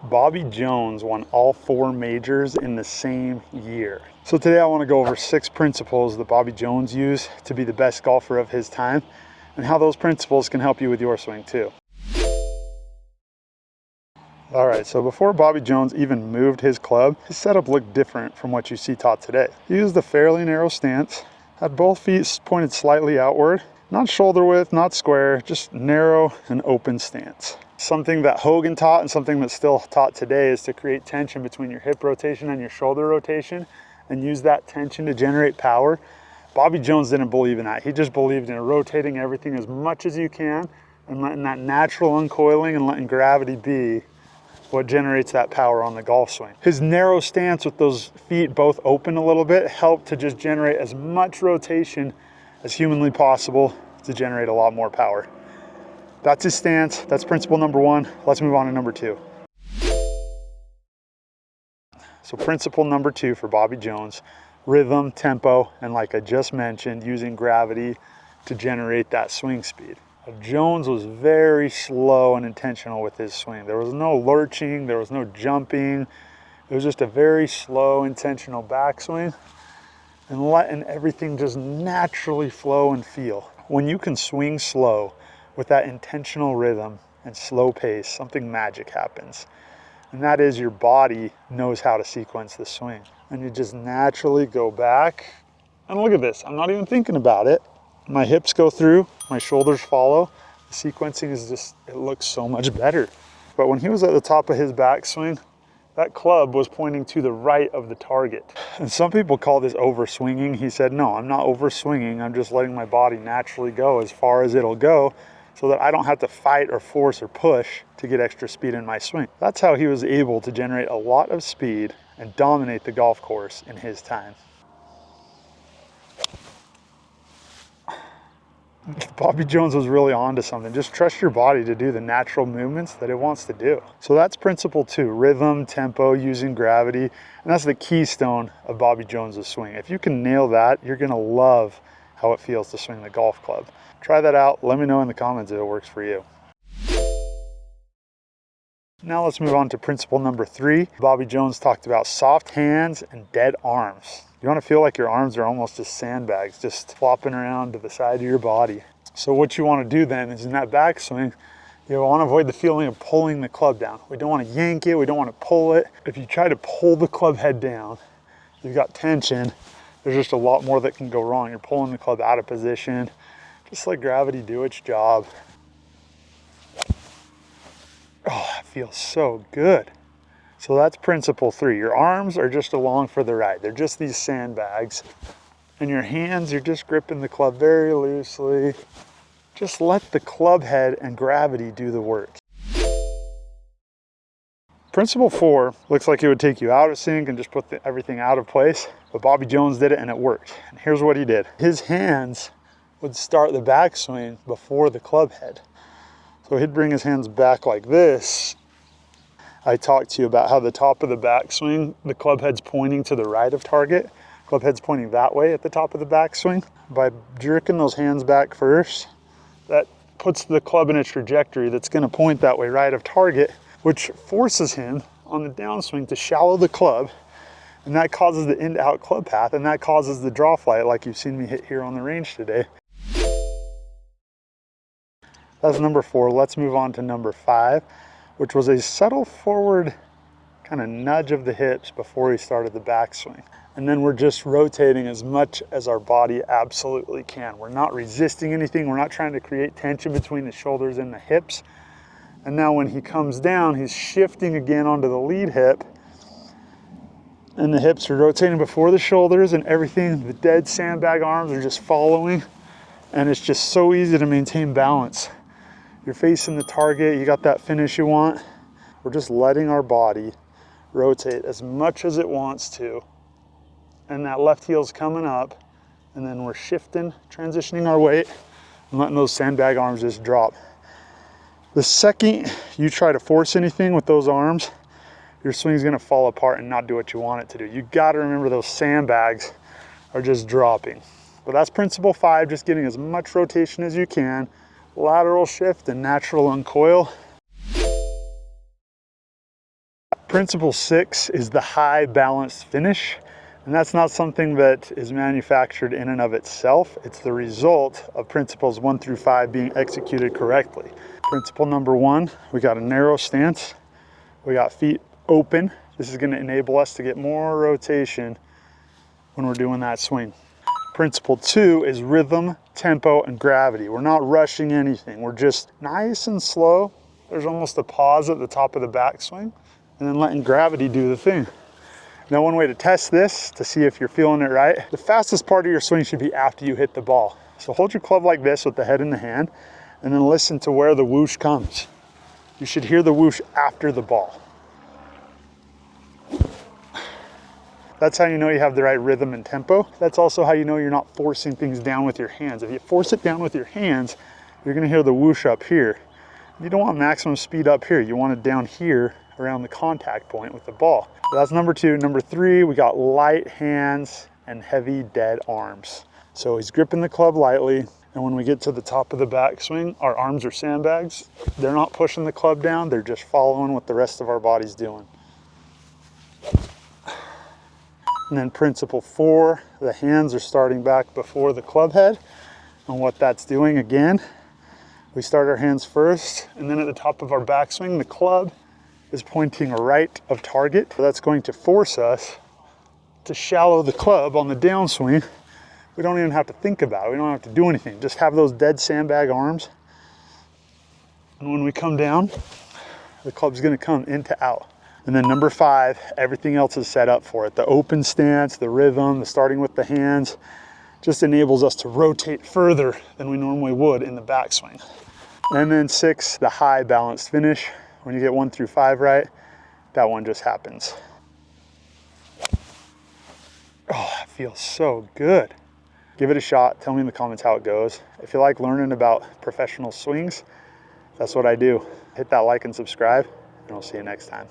Bobby Jones won all 4 majors in the same year. So today I want to go over 6 principles that Bobby Jones used to be the best golfer of his time, and how those principles can help you with your swing too. All right, so before Bobby Jones even moved his club, his setup looked different from what you see taught today. He used a fairly narrow stance, had both feet pointed slightly outward, not shoulder width, not square, just narrow and open stance. Something that Hogan taught and something that's still taught today is to create tension between your hip rotation and your shoulder rotation and use that tension to generate power. Bobby Jones didn't believe in that. He just believed in rotating everything as much as you can and letting that natural uncoiling and letting gravity be what generates that power on the golf swing. His narrow stance with those feet both open a little bit helped to just generate as much rotation as humanly possible to generate a lot more power. That's his stance. That's principle number 1. Let's move on to number 2. So principle number 2 for Bobby Jones, rhythm, tempo, and like I just mentioned, using gravity to generate that swing speed. Jones was very slow and intentional with his swing. There was no lurching, there was no jumping. It was just a very slow, intentional backswing and letting everything just naturally flow and feel. When you can swing slow with that intentional rhythm and slow pace, something magic happens. And that is your body knows how to sequence the swing. And you just naturally go back. And look at this, I'm not even thinking about it. My hips go through, my shoulders follow. The sequencing is just, it looks so much better. But when he was at the top of his backswing, that club was pointing to the right of the target. And some people call this overswinging. He said, no, I'm not overswinging. I'm just letting my body naturally go as far as it'll go so that I don't have to fight or force or push to get extra speed in my swing. That's how he was able to generate a lot of speed and dominate the golf course in his time. Bobby Jones was really onto something. Just trust your body to do the natural movements that it wants to do. So that's principle 2, rhythm, tempo, using gravity. And that's the keystone of Bobby Jones's swing. If you can nail that, you're gonna love how it feels to swing the golf club. Try that out. Let me know in the comments if it works for you. Now let's move on to principle number 3. Bobby Jones talked about soft hands and dead arms. You want to feel like your arms are almost just sandbags, just flopping around to the side of your body. So what you want to do then is in that backswing, you want to avoid the feeling of pulling the club down. We don't want to yank it, we don't want to pull it. If you try to pull the club head down, you've got tension, there's just a lot more that can go wrong. You're pulling the club out of position. Just let gravity do its job. Oh, that feels so good. So that's principle 3. Your arms are just along for the ride. They're just these sandbags. And your hands, you're just gripping the club very loosely. Just let the club head and gravity do the work. Principle 4 looks like it would take you out of sync and just put everything out of place. But Bobby Jones did it and it worked. And here's what he did. His hands would start the backswing before the club head. So he'd bring his hands back like this. I talked to you about how the top of the backswing, the club head's pointing to the right of target. Club head's pointing that way at the top of the backswing. By jerking those hands back first, that puts the club in a trajectory that's gonna point that way right of target, which forces him on the downswing to shallow the club, and that causes the in-to-out club path, and that causes the draw flight like you've seen me hit here on the range today. That's number 4. Let's move on to number 5, which was a subtle forward kind of nudge of the hips before he started the backswing. And then we're just rotating as much as our body absolutely can. We're not resisting anything. We're not trying to create tension between the shoulders and the hips. And now when he comes down, he's shifting again onto the lead hip. And the hips are rotating before the shoulders and everything. The dead sandbag arms are just following. And it's just so easy to maintain balance. You're facing the target, you got that finish you want. We're just letting our body rotate as much as it wants to. And that left heel's coming up, and then we're shifting, transitioning our weight, and letting those sandbag arms just drop. The second you try to force anything with those arms, your swing's gonna fall apart and not do what you want it to do. You gotta remember those sandbags are just dropping. But that's principle 5, just getting as much rotation as you can, lateral shift and natural uncoil. Principle 6 is the high balanced finish. And that's not something that is manufactured in and of itself. It's the result of principles 1 through 5 being executed correctly. Principle number 1, we got a narrow stance. We got feet open. This is going to enable us to get more rotation when we're doing that swing. Principle 2 is rhythm, tempo, and gravity. We're not rushing anything. We're just nice and slow. There's almost a pause at the top of the backswing, and then letting gravity do the thing. Now, one way to test this, to see if you're feeling it right, the fastest part of your swing should be after you hit the ball. So hold your club like this with the head in the hand, and then listen to where the whoosh comes. You should hear the whoosh after the ball. That's how you know you have the right rhythm and tempo. That's also how you know you're not forcing things down with your hands. If you force it down with your hands, you're gonna hear the whoosh up here. You don't want maximum speed up here. You want it down here around the contact point with the ball. So that's number 2. Number 3, we got light hands and heavy dead arms. So he's gripping the club lightly, and when we get to the top of the backswing, our arms are sandbags. They're not pushing the club down, they're just following what the rest of our body's doing. And then principle 4, the hands are starting back before the club head. And what that's doing, again, we start our hands first, and then at the top of our backswing, the club is pointing right of target. So that's going to force us to shallow the club on the downswing. We don't even have to think about it. We don't have to do anything. Just have those dead sandbag arms. And when we come down, the club's gonna come into out. And then number 5, everything else is set up for it. The open stance, the rhythm, the starting with the hands, just enables us to rotate further than we normally would in the backswing. And then 6, the high balanced finish. When you get 1 through 5 right, that one just happens. Oh, that feels so good. Give it a shot. Tell me in the comments how it goes. If you like learning about professional swings, that's what I do. Hit that like and subscribe, and I'll see you next time.